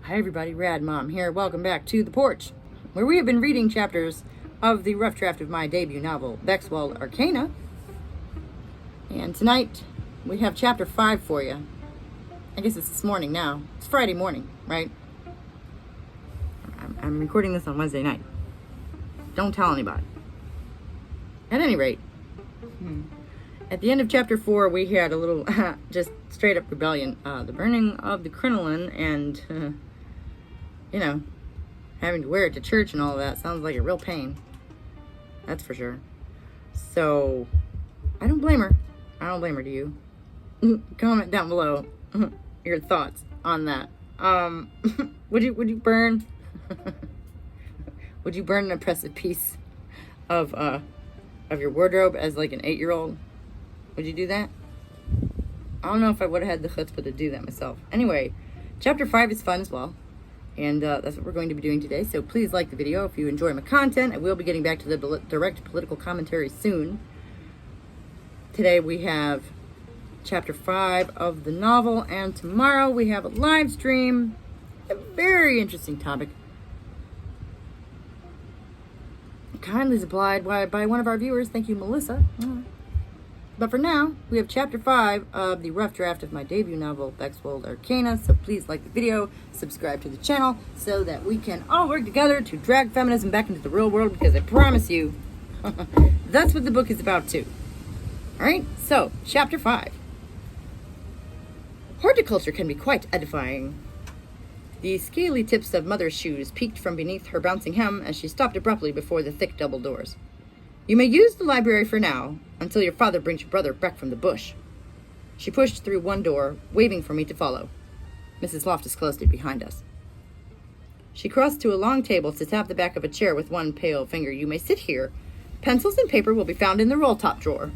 Hi everybody, Rad Mom here. Welcome back to The Porch, where we have been reading chapters of the rough draft of my debut novel, Bexwold Arcana. And tonight, we have chapter 5 for you. I guess it's this morning now. It's Friday morning, right? I'm recording this on Wednesday night. Don't tell anybody. At any rate, at the end of chapter 4, we had a little, just straight up rebellion. The burning of the crinoline and, having to wear it to church and all of that sounds like a real pain. That's for sure. So, I don't blame her. I don't blame her, do you? Comment down below your thoughts on that. Would you burn? Would you burn an impressive piece of your wardrobe as like an 8-year-old? Would you do that? I don't know if I would have had the chutzpah to do that myself. Anyway, chapter 5 is fun as well. And that's what we're going to be doing today. So please like the video if you enjoy my content. I will be getting back to the direct political commentary soon. Today we have chapter 5 of the novel. And tomorrow we have a live stream. A very interesting topic. Kindly supplied by one of our viewers. Thank you, Melissa. But for now, we have chapter 5 of the rough draft of my debut novel, Bexwold Arcana. So please like the video, subscribe to the channel, so that we can all work together to drag feminism back into the real world, because I promise you, that's what the book is about too. Alright, so, chapter 5. Horticulture can be quite edifying. The scaly tips of Mother's shoes peeked from beneath her bouncing hem as she stopped abruptly before the thick double doors. You may use the library for now, until your father brings your brother back from the bush. She pushed through one door, waving for me to follow. Mrs. Loftus closed it behind us. She crossed to a long table to tap the back of a chair with one pale finger. You may sit here. Pencils and paper will be found in the roll-top drawer.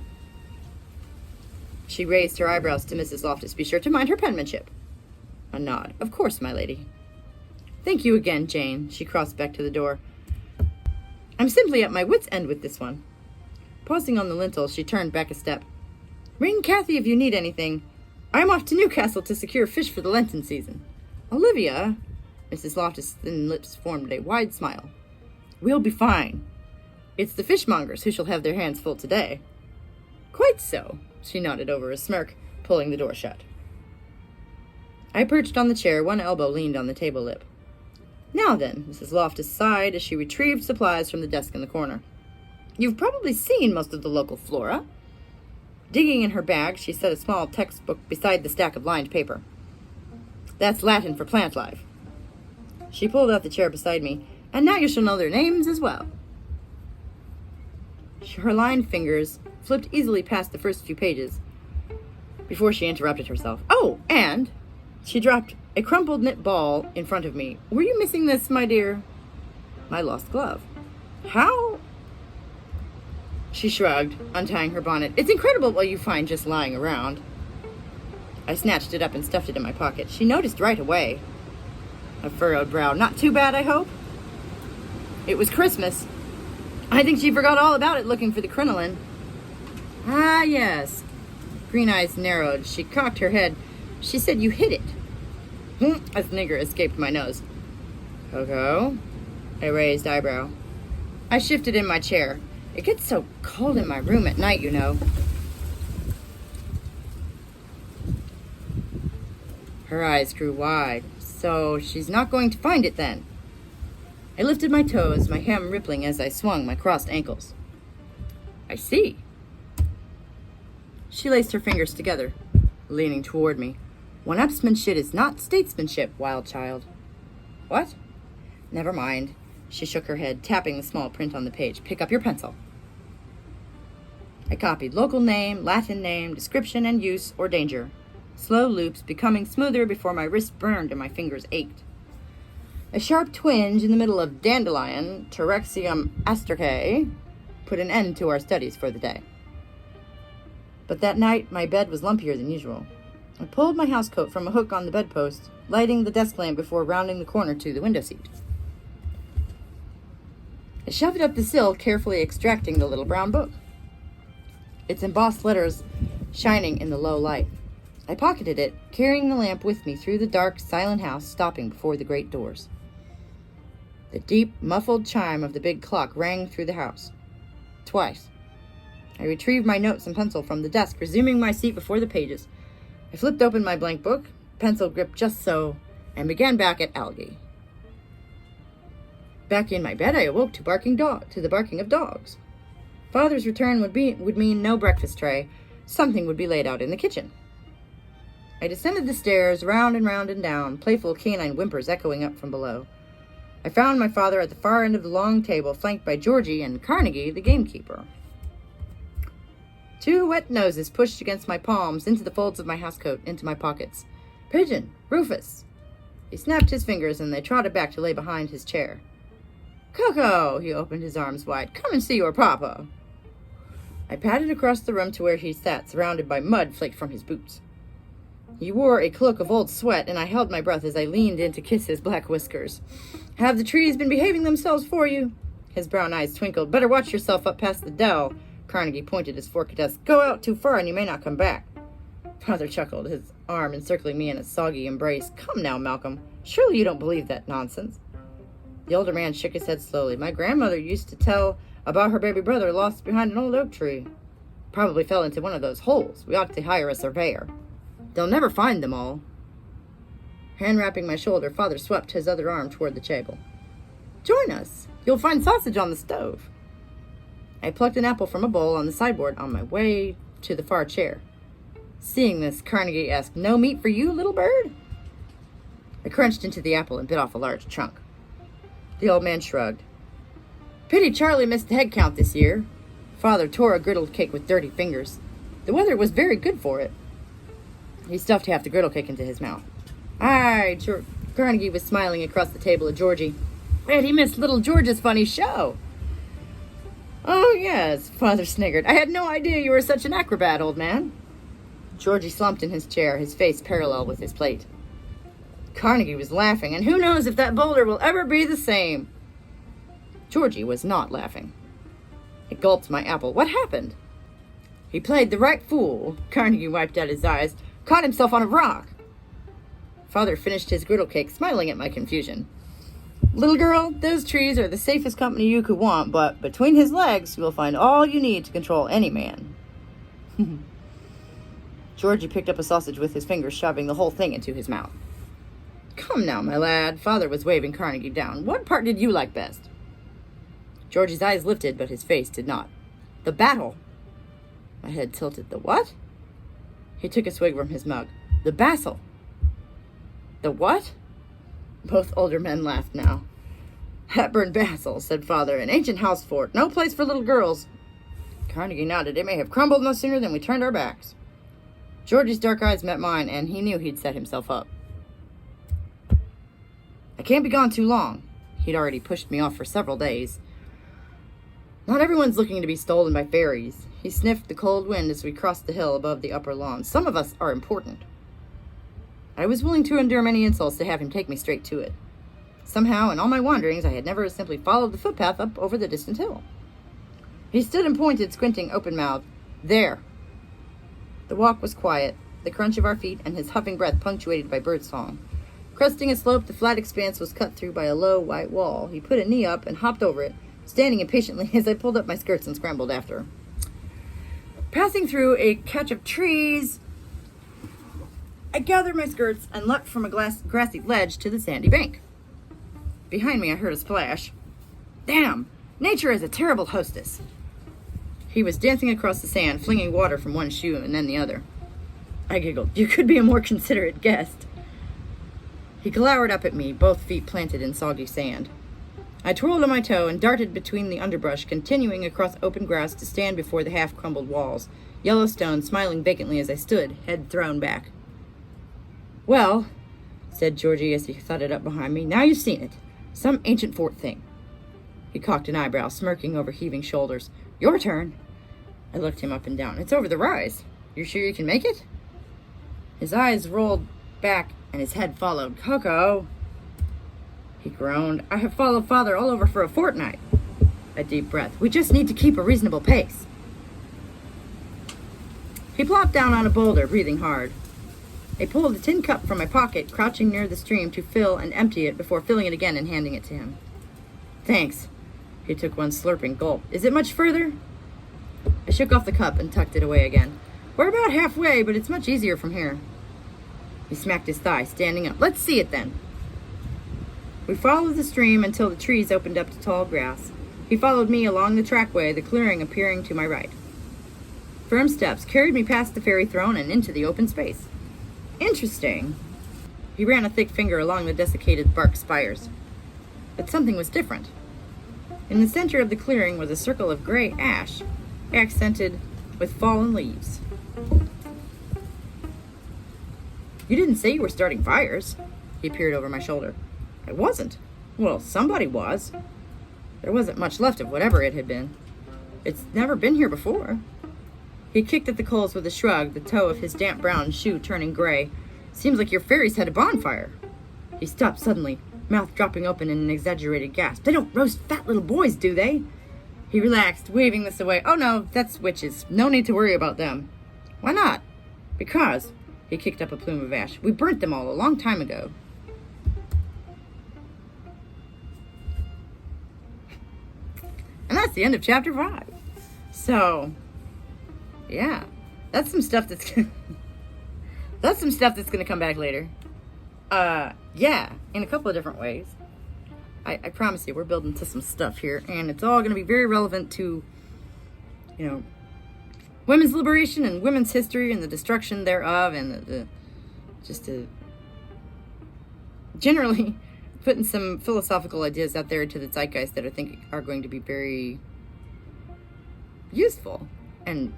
She raised her eyebrows to Mrs. Loftus. Be sure to mind her penmanship. A nod. Of course, my lady. Thank you again, Jane. She crossed back to the door. I'm simply at my wit's end with this one. Pausing on the lintel, she turned back a step. Ring Kathy if you need anything. I'm off to Newcastle to secure fish for the Lenten season. Olivia, Mrs. Loftus' thin lips formed a wide smile. We'll be fine. It's the fishmongers who shall have their hands full today. Quite so, she nodded over a smirk, pulling the door shut. I perched on the chair, one elbow leaned on the table lip. Now then, Mrs. Loftus sighed as she retrieved supplies from the desk in the corner. You've probably seen most of the local flora. Digging in her bag, she set a small textbook beside the stack of lined paper. That's Latin for plant life. She pulled out the chair beside me, and now you shall know their names as well. Her lined fingers flipped easily past the first few pages before she interrupted herself. Oh, and she dropped a crumpled knit ball in front of me. Were you missing this, my dear? My lost glove. How? She shrugged, untying her bonnet. It's incredible what you find just lying around. I snatched it up and stuffed it in my pocket. She noticed right away. A furrowed brow. Not too bad, I hope? It was Christmas. I think she forgot all about it looking for the crinoline. Ah, yes. Green eyes narrowed. She cocked her head. She said you hid it. A snigger escaped my nose. Coco? A raised eyebrow. I shifted in my chair. It gets so cold in my room at night, you know. Her eyes grew wide. So she's not going to find it then. I lifted my toes, my hem rippling as I swung my crossed ankles. I see. She laced her fingers together, leaning toward me. One-upsmanship is not statesmanship, wild child. What? Never mind. She shook her head, tapping the small print on the page. Pick up your pencil. I copied local name, Latin name, description and use or danger. Slow loops becoming smoother before my wrist burned and my fingers ached. A sharp twinge in the middle of dandelion, Terexium astracae, put an end to our studies for the day. But that night, my bed was lumpier than usual. I pulled my housecoat from a hook on the bedpost, lighting the desk lamp before rounding the corner to the window seat. I shoved it up the sill, carefully extracting the little brown book. Its embossed letters shining in the low light. I pocketed it, carrying the lamp with me through the dark, silent house, stopping before the great doors. The deep, muffled chime of the big clock rang through the house. Twice. I retrieved my notes and pencil from the desk, resuming my seat before the pages. I flipped open my blank book, pencil gripped just so, and began back at algae. Back in my bed, I awoke to the barking of dogs. Father's return would mean no breakfast tray. Something would be laid out in the kitchen. I descended the stairs, round and down, playful canine whimpers echoing up from below. I found my father at the far end of the long table, flanked by Georgie and Carnegie, the gamekeeper. 2 wet noses pushed against my palms, into the folds of my housecoat, into my pockets. Pigeon! Rufus! He snapped his fingers, and they trotted back to lay behind his chair. Coco! He opened his arms wide. Come and see your papa! I padded across the room to where he sat, surrounded by mud flaked from his boots. He wore a cloak of old sweat, and I held my breath as I leaned in to kiss his black whiskers. Have the trees been behaving themselves for you? His brown eyes twinkled. Better watch yourself up past the dell. Carnegie pointed his fork at us. Go out too far and you may not come back. Father chuckled, his arm encircling me in a soggy embrace. Come now, Malcolm. Surely you don't believe that nonsense. The older man shook his head slowly. My grandmother used to tell about her baby brother lost behind an old oak tree. Probably fell into one of those holes. We ought to hire a surveyor. They'll never find them all. Hand wrapping my shoulder, Father swept his other arm toward the table. Join us. You'll find sausage on the stove. I plucked an apple from a bowl on the sideboard on my way to the far chair. Seeing this, Carnegie asked, No meat for you, little bird? I crunched into the apple and bit off a large chunk. The old man shrugged. Pity Charlie missed the head count this year. Father tore a griddle cake with dirty fingers. The weather was very good for it. He stuffed half the griddle cake into his mouth. Aye, Carnegie was smiling across the table at Georgie. And he missed little George's funny show. Oh, yes, Father sniggered. I had no idea you were such an acrobat, old man. Georgie slumped in his chair, his face parallel with his plate. Carnegie was laughing, and who knows if that boulder will ever be the same. Georgie was not laughing. I gulped my apple. What happened? He played the right fool. Carnegie wiped out his eyes. Caught himself on a rock. Father finished his griddle cake, smiling at my confusion. Little girl, those trees are the safest company you could want, but between his legs, you'll find all you need to control any man. Georgie picked up a sausage with his fingers, shoving the whole thing into his mouth. Come now, my lad. Father was waving Carnegie down. What part did you like best? Georgie's eyes lifted, but his face did not. The battle. My head tilted. The what? He took a swig from his mug. The basil. The what? Both older men laughed now. Hepburn Basil, said Father, an ancient house fort. No place for little girls. Carnegie nodded. It may have crumbled no sooner than we turned our backs. Georgie's dark eyes met mine, and he knew he'd set himself up. I can't be gone too long. He'd already pushed me off for several days. Not everyone's looking to be stolen by fairies. He sniffed the cold wind as we crossed the hill above the upper lawn. Some of us are important. I was willing to endure many insults to have him take me straight to it. Somehow, in all my wanderings, I had never simply followed the footpath up over the distant hill. He stood and pointed, squinting open-mouthed. There. The walk was quiet, the crunch of our feet and his huffing breath punctuated by birdsong. Cresting a slope, the flat expanse was cut through by a low, white wall. He put a knee up and hopped over it, standing impatiently as I pulled up my skirts and scrambled after. Passing through a catch of trees, I gathered my skirts and leapt from a grassy ledge to the sandy bank. Behind me, I heard a splash. Damn! Nature is a terrible hostess. He was dancing across the sand, flinging water from one shoe and then the other. I giggled. You could be a more considerate guest. He glowered up at me, both feet planted in soggy sand. I twirled on my toe and darted between the underbrush, continuing across open grass to stand before the half-crumbled walls, Yellowstone smiling vacantly as I stood, head thrown back. Well, said Georgie as he thudded up behind me, now you've seen it. Some ancient fort thing. He cocked an eyebrow, smirking over heaving shoulders. Your turn. I looked him up and down. It's over the rise. You're sure you can make it? His eyes rolled back and his head followed. Coco, he groaned. I have followed Father all over for a fortnight. A deep breath. We just need to keep a reasonable pace. He plopped down on a boulder, breathing hard. I pulled a tin cup from my pocket, crouching near the stream to fill and empty it before filling it again and handing it to him. Thanks. He took one slurping gulp. Is it much further? I shook off the cup and tucked it away again. We're about halfway, but it's much easier from here. He smacked his thigh, standing up. Let's see it then. We followed the stream until the trees opened up to tall grass. He followed me along the trackway, the clearing appearing to my right. Firm steps carried me past the fairy throne and into the open space. Interesting. He ran a thick finger along the desiccated bark spires. But something was different. In the center of the clearing was a circle of gray ash, accented with fallen leaves. You didn't say you were starting fires. He peered over my shoulder. I wasn't. Well, somebody was. There wasn't much left of whatever it had been. It's never been here before. He kicked at the coals with a shrug, the toe of his damp brown shoe turning gray. Seems like your fairies had a bonfire. He stopped suddenly, mouth dropping open in an exaggerated gasp. They don't roast fat little boys, do they? He relaxed, waving this away. Oh no, that's witches. No need to worry about them. Why not? Because, he kicked up a plume of ash, we burnt them all a long time ago. And that's the end of chapter 5. So, yeah, that's some stuff that's gonna come back later. Yeah, in a couple of different ways. I promise you, we're building to some stuff here, and it's all gonna be very relevant to, women's liberation and women's history and the destruction thereof, and generally putting some philosophical ideas out there to the zeitgeist that I think are going to be very useful and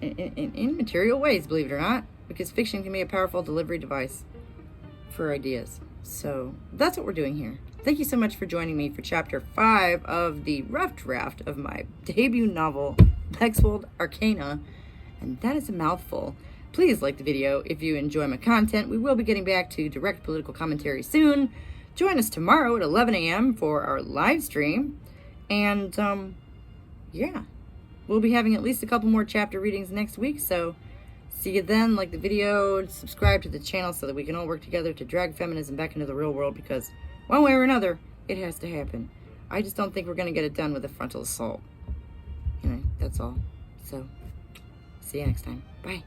in material ways, believe it or not, because fiction can be a powerful delivery device for ideas. So that's what we're doing here. Thank you so much for joining me for chapter 5 of the rough draft of my debut novel, Bexwold Arcana, and that is a mouthful. Please like the video if you enjoy my content. We will be getting back to direct political commentary soon. Join us tomorrow at 11 a.m. for our live stream. And, yeah, we'll be having at least a couple more chapter readings next week. So see you then. Like the video, subscribe to the channel so that we can all work together to drag feminism back into the real world, because one way or another, it has to happen. I just don't think we're going to get it done with a frontal assault. That's all. So, see you next time. Bye.